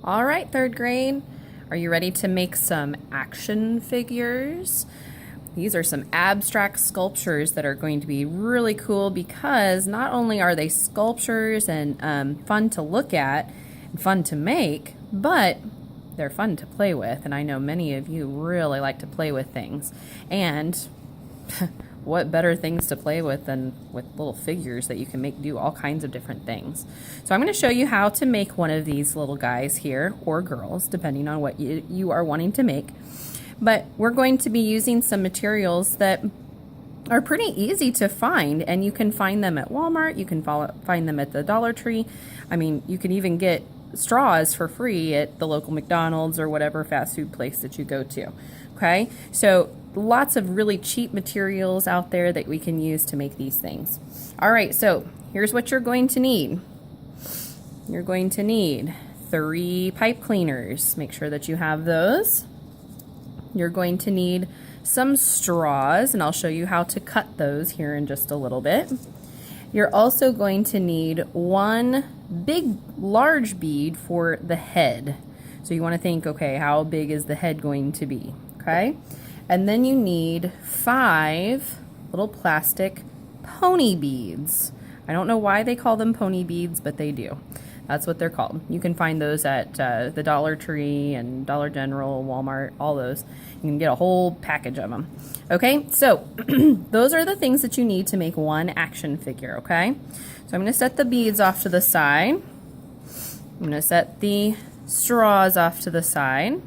All right, third grade, are you ready to make some action figures? These are some abstract sculptures that are going to be really cool because not only are they sculptures and fun to look at and fun to make, but they're fun to play with. And I know many of you really like to play with things. And what better things to play with than with little figures that you can make do all kinds of different things. So I'm going to show you how to make one of these little guys here, or girls, depending on what you are wanting to make. But we're going to be using some materials that are pretty easy to find, and you can find them at Walmart, you can find them at the Dollar Tree. I mean, you can even get straws for free at the local McDonald's or whatever fast food place that you go to. Okay, so lots of really cheap materials out there that we can use to make these things. All right, so here's what you're going to need. You're going to need 3 pipe cleaners. Make sure that you have those. You're going to need some straws, and I'll show you how to cut those here in just a little bit. You're also going to need 1 big, large bead for the head. So you want to think, okay, how big is the head going to be? Okay, and then you need 5 little plastic pony beads. I don't know why they call them pony beads, but they do. That's what they're called. You can find those at the Dollar Tree and Dollar General, Walmart, all those. You can get a whole package of them. Okay, so those are the things that you need to make one action figure, okay? So I'm going to set the beads off to the side. I'm going to set the straws off to the side.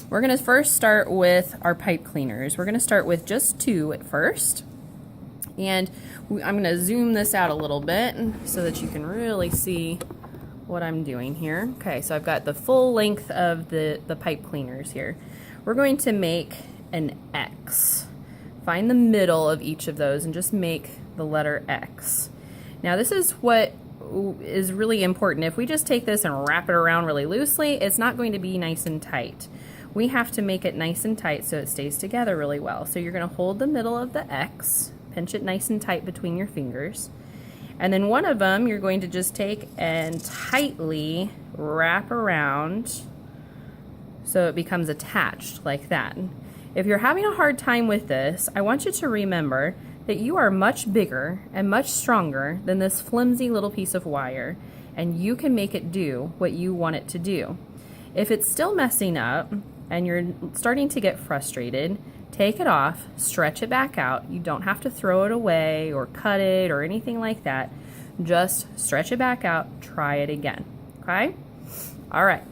We're going to first start with our pipe cleaners. We're going to start with just 2 at first. And I'm going to zoom this out a little bit so that you can really see what I'm doing here. Okay, so I've got the full length of the pipe cleaners here. We're going to make an X. Find the middle of each of those and just make the letter X. Now this is what is really important. If we just take this and wrap it around really loosely, it's not going to be nice and tight. We have to make it nice and tight so it stays together really well. So you're going to hold the middle of the X, pinch it nice and tight between your fingers. And then one of them you're going to just take and tightly wrap around so it becomes attached like that. If you're having a hard time with this, I want you to remember that you are much bigger and much stronger than this flimsy little piece of wire, and you can make it do what you want it to do. If it's still messing up and you're starting to get frustrated, take it off, stretch it back out. You don't have to throw it away or cut it or anything like that. Just stretch it back out, try it again, okay? All right.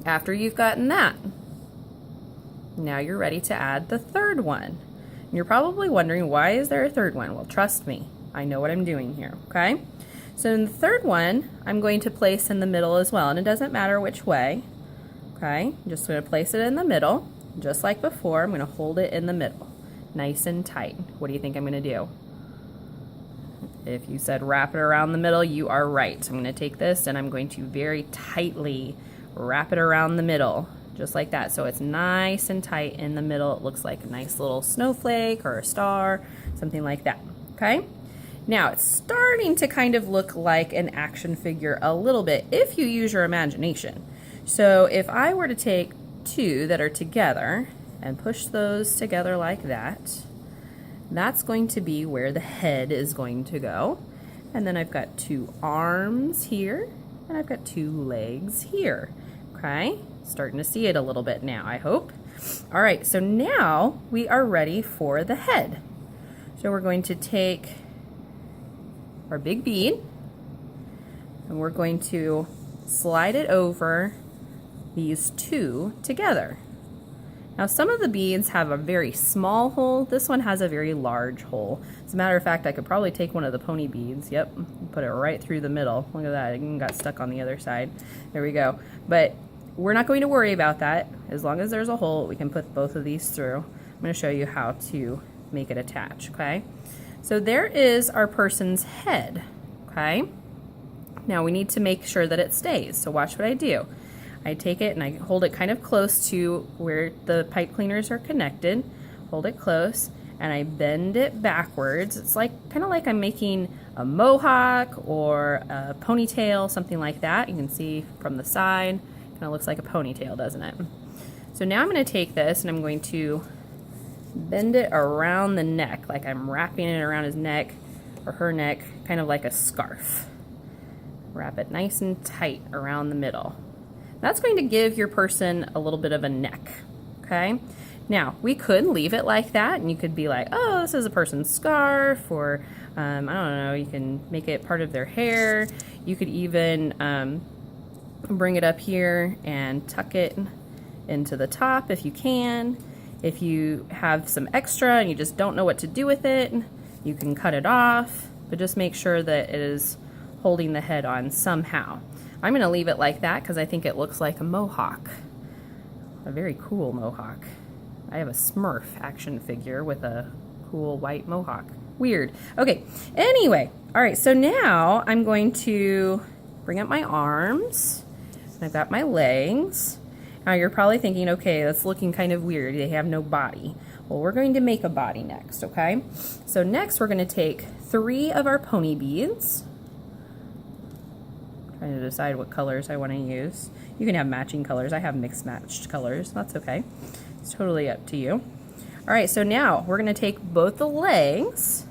After you've gotten that, now you're ready to add the third one. You're probably wondering, why is there a third one? Well, trust me, I know what I'm doing here, okay? So in the third one, I'm going to place in the middle as well, and it doesn't matter which way, okay? I'm just going to place it in the middle. Just like before, I'm going to hold it in the middle, nice and tight. What do you think I'm going to do? If you said wrap it around the middle, you are right. So I'm going to take this and I'm going to very tightly wrap it around the middle, just like that. So it's nice and tight in the middle. It looks like a nice little snowflake or a star, something like that, okay? Now it's starting to kind of look like an action figure a little bit if you use your imagination. So if I were to take 2 that are together and push those together like that, that's going to be where the head is going to go. And then I've got 2 arms here and I've got 2 legs here. Okay, starting to see it a little bit now, I hope. All right, so now we are ready for the head. So we're going to take our big bead and we're going to slide it over these 2 together. Now some of the beads have a very small hole. This one has a very large hole. As a matter of fact, I could probably take one of the pony beads, yep, put it right through the middle. Look at that, it even got stuck on the other side. There we go. But we're not going to worry about that. As long as there's a hole, we can put both of these through. I'm going to show you how to make it attach, okay? So there is our person's head, okay? Now we need to make sure that it stays, so watch what I do. I take it and I hold it kind of close to where the pipe cleaners are connected, hold it close, and I bend it backwards. It's like kind of like I'm making a mohawk or a ponytail, something like that. You can see from the side, kind of looks like a ponytail, doesn't it? So now I'm going to take this and I'm going to bend it around the neck, like I'm wrapping it around his neck or her neck, kind of like a scarf. Wrap it nice and tight around the middle. That's going to give your person a little bit of a neck, okay? Now, we could leave it like that, and you could be like, oh, this is a person's scarf, or I don't know, you can make it part of their hair. You could even bring it up here and tuck it into the top if you can. If you have some extra and you just don't know what to do with it, you can cut it off, but just make sure that it is holding the head on somehow. I'm going to leave it like that because I think it looks like a mohawk. A very cool mohawk. I have a Smurf action figure with a cool white mohawk. Weird. Okay, anyway. All right, so now I'm going to bring up my arms. And I've got my legs. Now you're probably thinking, okay, that's looking kind of weird. They have no body. Well, we're going to make a body next, okay? So next we're going to take 3 of our pony beads. Trying to decide what colors I want to use. You can have matching colors. I have mixed matched colors. That's okay. It's totally up to you. All right, so now we're going to take both the legs.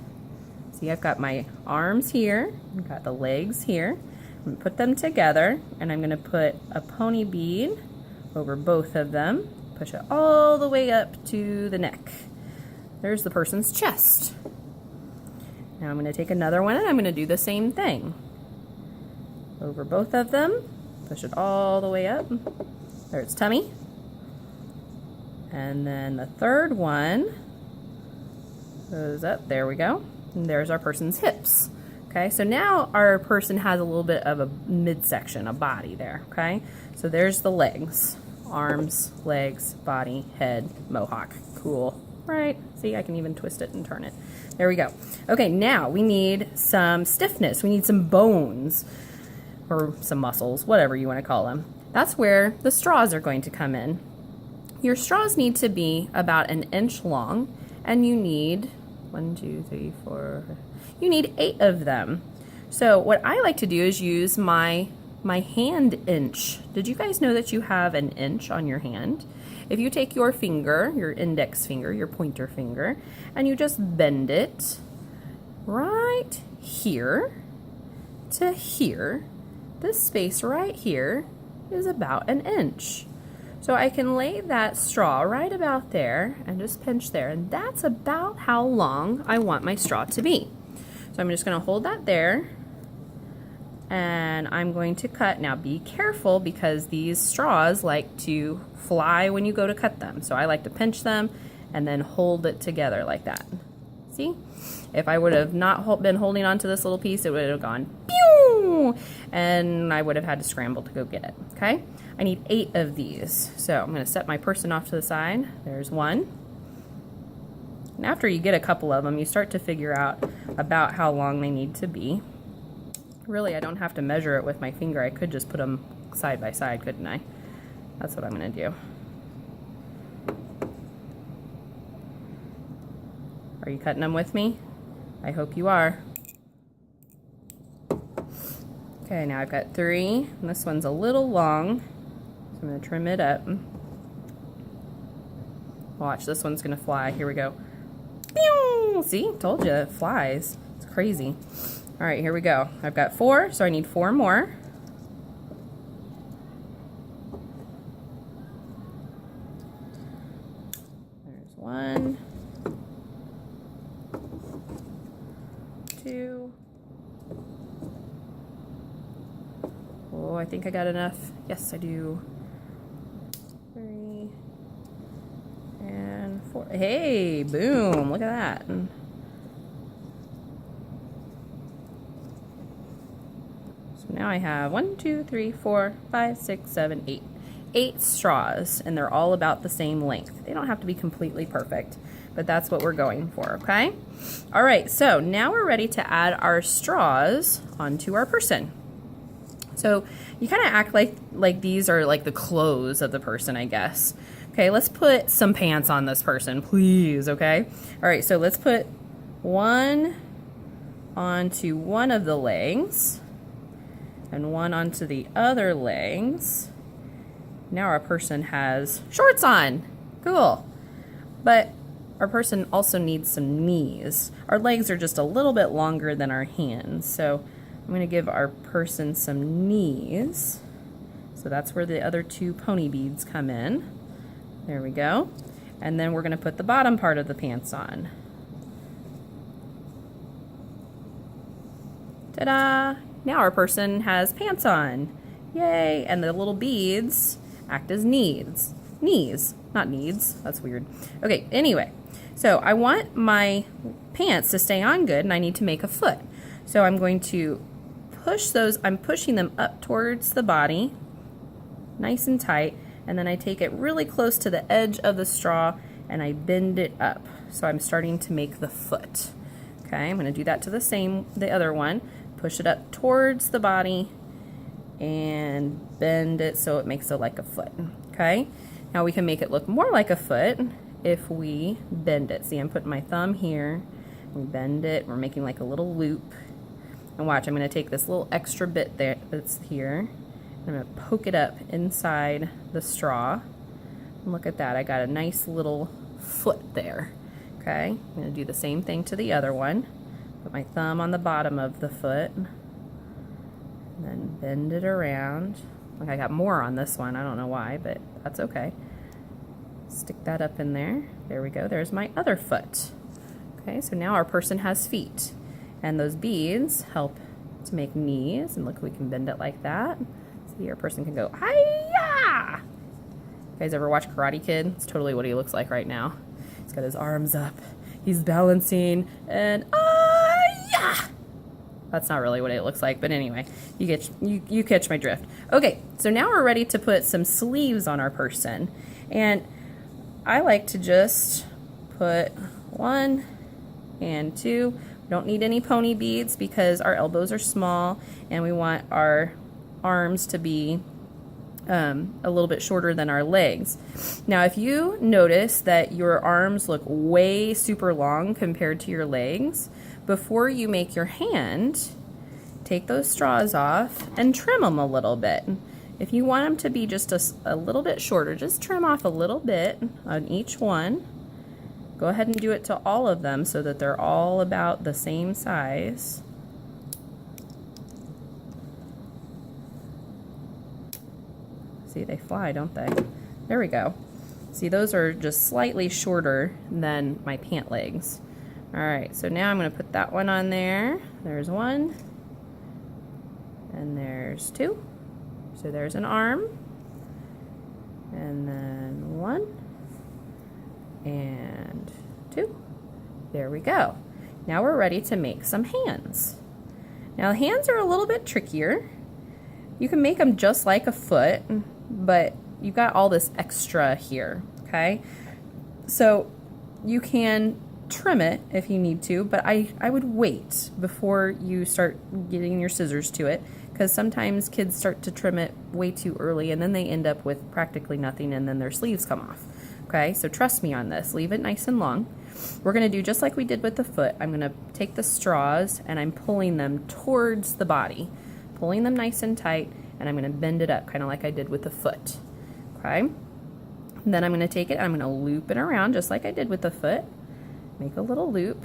See, I've got my arms here. I've got the legs here. I'm going to put them together, and I'm going to put a pony bead over both of them. Push it all the way up to the neck. There's the person's chest. Now I'm going to take another one, and I'm going to do the same thing. Over both of them, push it all the way up. There's tummy. And then the third one goes up, there we go. And there's our person's hips. Okay, so now our person has a little bit of a midsection, a body there, okay? So there's the legs, arms, legs, body, head, mohawk. Cool, right? See, I can even twist it and turn it. There we go. Okay, now we need some stiffness. We need some bones. Or some muscles, whatever you want to call them. That's where the straws are going to come in. Your straws need to be about 1 inch long, and you need 1, 2, 3, 4. You need 8 of them. So what I like to do is use my hand inch. Did you guys know that you have an inch on your hand? If you take your finger, your index finger, your pointer finger, and you just bend it right here to here, this space right here is about 1 inch. So I can lay that straw right about there and just pinch there, and that's about how long I want my straw to be. So I'm just going to hold that there, and I'm going to cut. Now be careful because these straws like to fly when you go to cut them. So I like to pinch them and then hold it together like that. See? If I would have not been holding on to this little piece, it would have gone pew, and I would have had to scramble to go get it, okay? I need 8 of these. So I'm going to set my person off to the side. There's 1. And after you get a couple of them, you start to figure out about how long they need to be. Really, I don't have to measure it with my finger. I could just put them side by side, couldn't I? That's what I'm going to do. Are you cutting them with me? I hope you are. Okay, now I've got 3, and this one's a little long, so I'm going to trim it up. Watch, this one's going to fly. Here we go. Pew! See? Told you, it flies. It's crazy. All right, here we go. I've got 4, so I need 4 more. There's 1. 2. Oh, I think I got enough. Yes, I do. 3 and 4. Hey, boom, look at that. So now I have 1, 2, 3, 4, 5, 6, 7, 8. 8 straws, and they're all about the same length. They don't have to be completely perfect, but that's what we're going for, okay? All right, so now we're ready to add our straws onto our person. So you kind of act like these are like the clothes of the person, I guess. Okay, let's put some pants on this person, please, okay? All right, so let's put 1 onto one of the legs and one onto the other legs. Now our person has shorts on. Cool. But our person also needs some knees. Our legs are just a little bit longer than our hands, so I'm going to give our person some knees. So that's where the other two pony beads come in. There we go. And then we're going to put the bottom part of the pants on. Ta-da! Now our person has pants on. Yay! And the little beads act as knees. Knees, not needs. That's weird. Okay, anyway. So I want my pants to stay on good, and I need to make a foot. So I'm going to push those, I'm pushing them up towards the body, nice and tight, and then I take it really close to the edge of the straw and I bend it up. So I'm starting to make the foot. Okay, I'm going to do that to the other one. Push it up towards the body and bend it so it makes it like a foot. Okay, now we can make it look more like a foot if we bend it. See, I'm putting my thumb here, we bend it, we're making like a little loop. And watch, I'm going to take this little extra bit there that's here, I'm going to poke it up inside the straw. And look at that, I got a nice little foot there. Okay, I'm going to do the same thing to the other one. Put my thumb on the bottom of the foot, and then bend it around. Like I got more on this one, I don't know why, but that's okay. Stick that up in there. There we go, there's my other foot. Okay, so now our person has feet. And those beads help to make knees, and look, we can bend it like that. See, our person can go, hi-ya! You guys ever watch Karate Kid? It's totally what he looks like right now. He's got his arms up, he's balancing, and ah-ya! That's not really what it looks like, but anyway, you catch my drift. Okay, so now we're ready to put some sleeves on our person. And I like to just put 1 and 2. We don't need any pony beads because our elbows are small and we want our arms to be a little bit shorter than our legs. Now if you notice that your arms look way super long compared to your legs, before you make your hand, take those straws off and trim them a little bit. If you want them to be just a little bit shorter, just trim off a little bit on each one. Go ahead and do it to all of them so that they're all about the same size. See, they fly, don't they? There we go. See, those are just slightly shorter than my pant legs. All right, so now I'm going to put that one on there. There's 1, and there's 2. So there's an arm, and then 1, and 2. There we go. Now we're ready to make some hands. Now the hands are a little bit trickier. You can make them just like a foot, but you've got all this extra here, okay? So you can trim it if you need to, but I would wait before you start getting your scissors to it, because sometimes kids start to trim it way too early and then they end up with practically nothing and then their sleeves come off. Okay, so trust me on this. Leave it nice and long. We're going to do just like we did with the foot. I'm going to take the straws and I'm pulling them towards the body, pulling them nice and tight, and I'm going to bend it up kind of like I did with the foot. Okay, and then I'm going to take it and I'm going to loop it around just like I did with the foot. Make a little loop.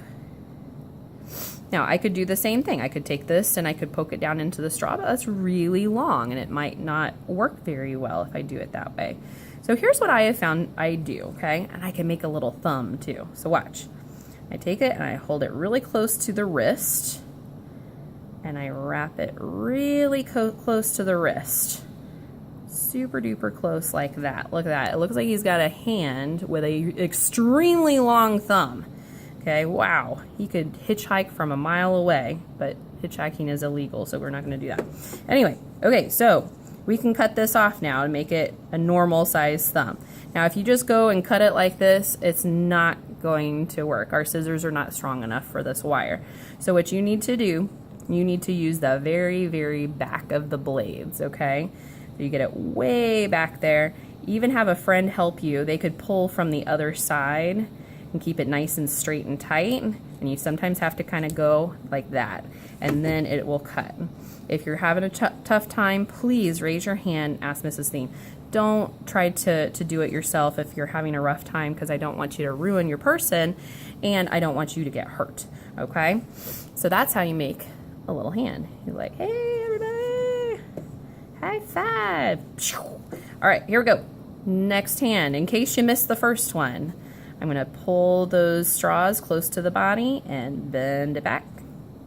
Now I could do the same thing. I could take this and I could poke it down into the straw, but that's really long and it might not work very well if I do it that way. So here's what I have found I do, okay? And I can make a little thumb too. So watch. I take it and I hold it really close to the wrist and I wrap it really close to the wrist. Super duper close like that. Look at that. It looks like he's got a hand with a extremely long thumb. Okay, wow. He could hitchhike from a mile away, but hitchhiking is illegal, so we're not going to do that. Anyway, okay, so we can cut this off now and make it a normal size thumb. Now, if you just go and cut it like this, it's not going to work. Our scissors are not strong enough for this wire. So what you need to do, you need to use the very, very back of the blades, okay? So you get it way back there. Even have a friend help you. They could pull from the other side and keep it nice and straight and tight. And you sometimes have to kind of go like that, and then it will cut. If you're having a tough time, please raise your hand, ask Mrs. Thiem. Don't try to do it yourself if you're having a rough time, because I don't want you to ruin your person and I don't want you to get hurt, okay? So that's how you make a little hand. You're like, hey, everybody, high five. All right, here we go. Next hand, in case you missed the first one, I'm gonna pull those straws close to the body and bend it back.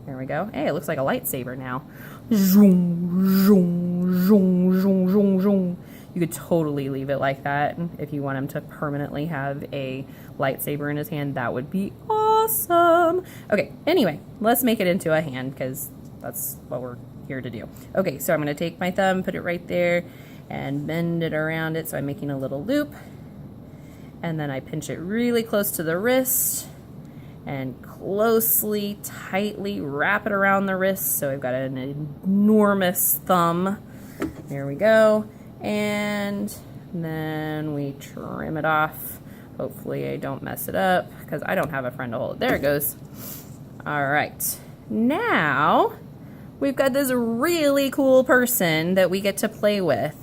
There we go. Hey, it looks like a lightsaber now. Zoom, zoom, zoom, zoom, zoom, zoom. You could totally leave it like that. If you want him to permanently have a lightsaber in his hand, that would be awesome. Okay, anyway, let's make it into a hand, because that's what we're here to do. Okay, so I'm gonna take my thumb, put it right there, and bend it around it so I'm making a little loop. And then I pinch it really close to the wrist and closely, tightly wrap it around the wrist. So I've got an enormous thumb. There we go. And then we trim it off. Hopefully I don't mess it up, because I don't have a friend to hold. There it goes. All right. Now we've got this really cool person that we get to play with.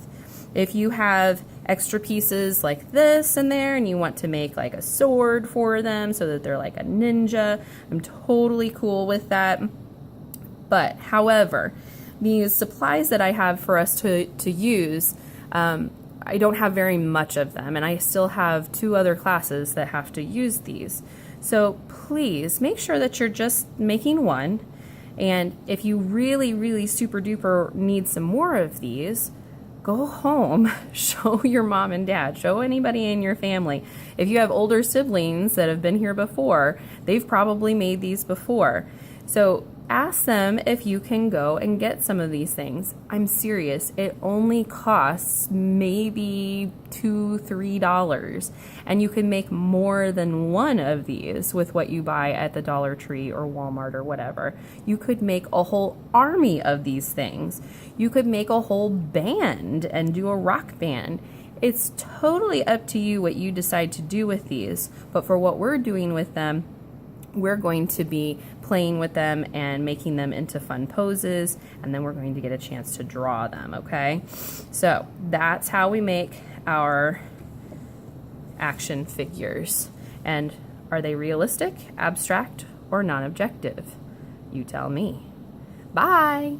If you have extra pieces like this in there and you want to make like a sword for them so that they're like a ninja, I'm totally cool with that. But however, these supplies that I have for us to use, I don't have very much of them, and I still have 2 other classes that have to use these. So please make sure that you're just making one, and if you really, really super duper need some more of these, go home, show your mom and dad, show anybody in your family. If you have older siblings that have been here before, they've probably made these before. So ask them if you can go and get some of these things. I'm serious, it only costs maybe $2, $3, and you can make more than one of these with what you buy at the Dollar Tree or Walmart or whatever. You could make a whole army of these things. You could make a whole band and do a rock band. It's totally up to you what you decide to do with these, but for what we're doing with them, we're going to be playing with them and making them into fun poses, and then we're going to get a chance to draw them, okay? So that's how we make our action figures. And are they realistic, abstract, or non-objective? You tell me. Bye!